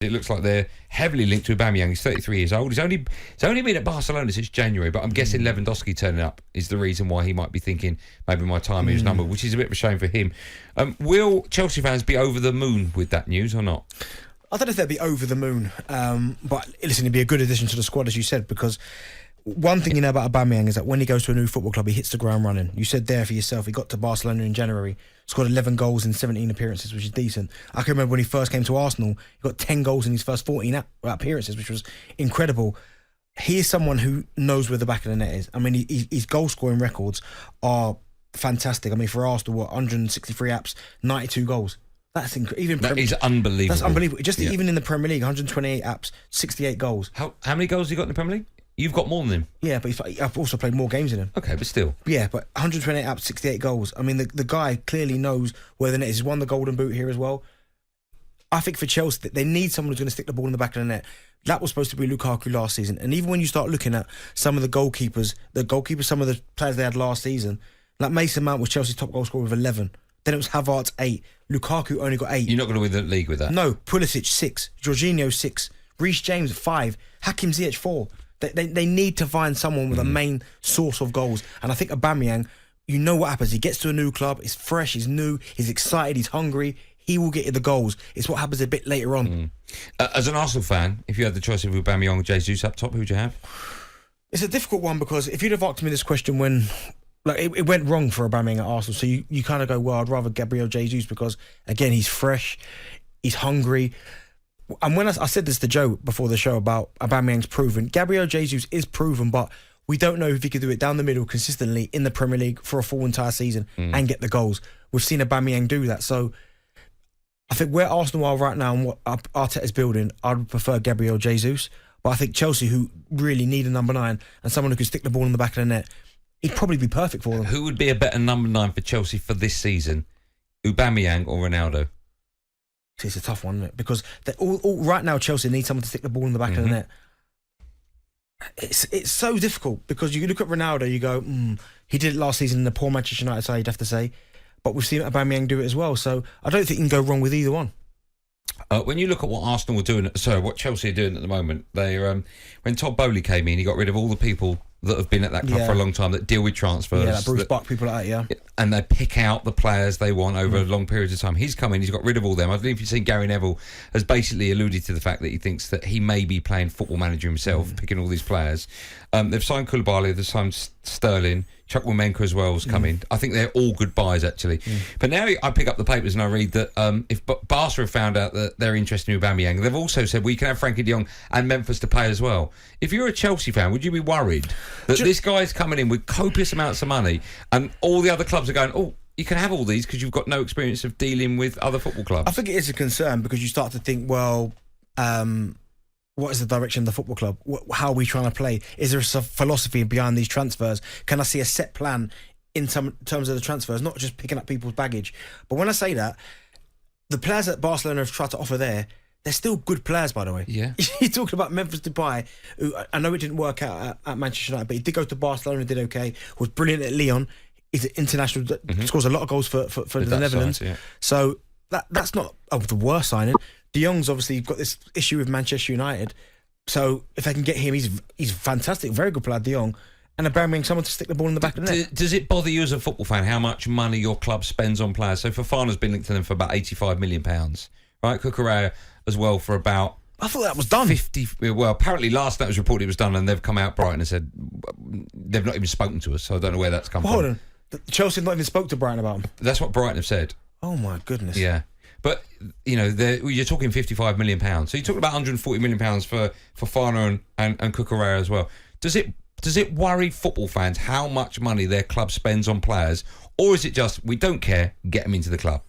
It looks like they're heavily linked to Aubameyang. He's 33 years old. He's only been at Barcelona since January, but I'm guessing Lewandowski turning up is the reason why he might be thinking maybe my time here is numbered, which is a bit of a shame for him. Will Chelsea fans be over the moon with that news or not? I don't know if they'd be over the moon, but listen, it'd be a good addition to the squad, as you said, because one thing you know about Aubameyang is that when he goes to a new football club, he hits the ground running. You said there for yourself, he got to Barcelona in January, scored 11 goals in 17 appearances, which is decent. I can remember when he first came to Arsenal, he got 10 goals in his first 14 appearances, which was incredible. He is someone who knows where the back of the net is. I mean, his goal-scoring records are fantastic. I mean, for Arsenal, 163 apps, 92 goals. That's incredible. That is unbelievable. That's unbelievable. Just even in the Premier League, 128 apps, 68 goals. How many goals has he got in the Premier League? You've got more than him. Yeah, but I've also played more games than him. Okay, but still. Yeah, but 128 apps, 68 goals. I mean, the guy clearly knows where the net is. He's won the Golden Boot here as well. I think for Chelsea, they need someone who's going to stick the ball in the back of the net. That was supposed to be Lukaku last season. And even when you start looking at some of the goalkeepers, some of the players they had last season, like Mason Mount was Chelsea's top goal scorer with 11. Then it was Havertz, 8. Lukaku only got 8. You're not going to win the league with that. No, Pulisic, 6. Jorginho, 6. Reece James, 5. Hakim Ziyech, 4. They need to find someone with a main source of goals. And I think Aubameyang, you know what happens. He gets to a new club, he's fresh, he's new, he's excited, he's hungry. He will get you the goals. It's what happens a bit later on. As an Arsenal fan, if you had the choice of Aubameyang or Jesus up top, who would you have? It's a difficult one because if you'd have asked me this question when... it went wrong for Aubameyang at Arsenal, so you kind of go, well, I'd rather Gabriel Jesus because, again, he's fresh, he's hungry. And when I said this to Joe before the show about Aubameyang's proven, Gabriel Jesus is proven, but we don't know if he could do it down the middle consistently in the Premier League for a full entire season and get the goals. We've seen Aubameyang do that, so I think where Arsenal are right now and what Arteta's building, I'd prefer Gabriel Jesus, but I think Chelsea, who really need a number 9 and someone who can stick the ball in the back of the net, he'd probably be perfect for them. Who would be a better number 9 for Chelsea for this season? Aubameyang or Ronaldo? It's a tough one, isn't it? Because right now Chelsea need someone to stick the ball in the back of the net. It's so difficult because you look at Ronaldo, you go, he did it last season in the poor Manchester United side, you'd have to say. But we've seen Aubameyang do it as well. So I don't think you can go wrong with either one. When you look at what Arsenal were doing, what Chelsea are doing at the moment, they when Todd Bowley came in, he got rid of all the people that have been at that club for a long time that deal with transfers. Yeah, like Bruce Buck, people like that, yeah. And they pick out the players they want over long periods of time. He's come in, he's got rid of all them. I don't know if you've seen Gary Neville has basically alluded to the fact that he thinks that he may be playing football manager himself, picking all these players. They've signed Koulibaly, they've signed Sterling, Chukwuemeka as well has come in. I think they're all good buys, actually. But now I pick up the papers and I read that if Barca have found out that they're interested in Aubameyang, they've also said we can have Frankie de Jong and Memphis to pay as well. If you're a Chelsea fan, would you be worried that this guy's coming in with copious amounts of money and all the other clubs are going, oh, you can have all these because you've got no experience of dealing with other football clubs? I think it is a concern because you start to think, well, what is the direction of the football club? How are we trying to play? Is there a philosophy behind these transfers? Can I see a set plan in terms of the transfers, not just picking up people's baggage? But when I say that, the players that Barcelona have tried to offer there, they're still good players, by the way. Yeah. You're talking about Memphis Depay, who I know it didn't work out at Manchester United, but he did go to Barcelona and did okay, was brilliant at Lyon. He's an international, scores a lot of goals for the Netherlands. Side, yeah. So that's not the worst signing. De Jong's obviously got this issue with Manchester United. So if they can get him, he's fantastic, very good player, De Jong. And Aubameyang, someone to stick the ball in the back of the net. Does it bother you as a football fan how much money your club spends on players? So Fofana's been linked to them for about £85 million, right? Cucurella as well for about... I thought that was done. 50. Well, apparently last night it was reported it was done and they've come out Brighton and said they've not even spoken to us, so I don't know where that's come from. Hold on. Chelsea not even spoke to Brighton about him? That's what Brighton have said. Oh my goodness. Yeah. But, you know, you're talking £55 million. So you're talking about £140 million for Fofana and Cucurella as well. Does it worry football fans how much money their club spends on players? Or is it just, we don't care, get them into the club?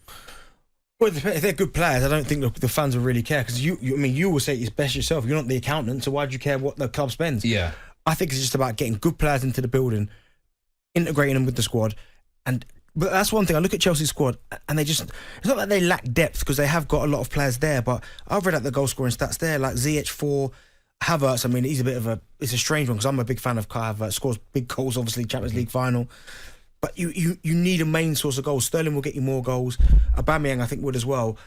Well, if they're good players, I don't think the fans will really care. Because you will say it's best yourself. You're not the accountant, so why do you care what the club spends? Yeah. I think it's just about getting good players into the building, integrating them with the squad. But that's one thing. I look at Chelsea's squad and it's not that they lack depth because they have got a lot of players there, but I've read out the goal scoring stats there, like Ziyech 4, Havertz. I mean, he's it's a strange one because I'm a big fan of Kai Havertz. Scores big goals, obviously, Champions League final. But you need a main source of goals. Sterling will get you more goals. Aubameyang, I think, would as well.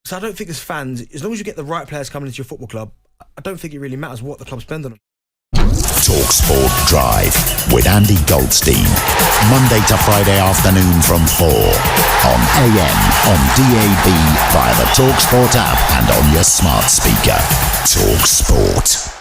So I don't think as fans, as long as you get the right players coming into your football club, I don't think it really matters what the club spend on them. talkSPORT Drive with Andy Goldstein. Monday to Friday afternoon from 4 on AM, on DAB, via the talkSPORT app and on your smart speaker. talkSPORT.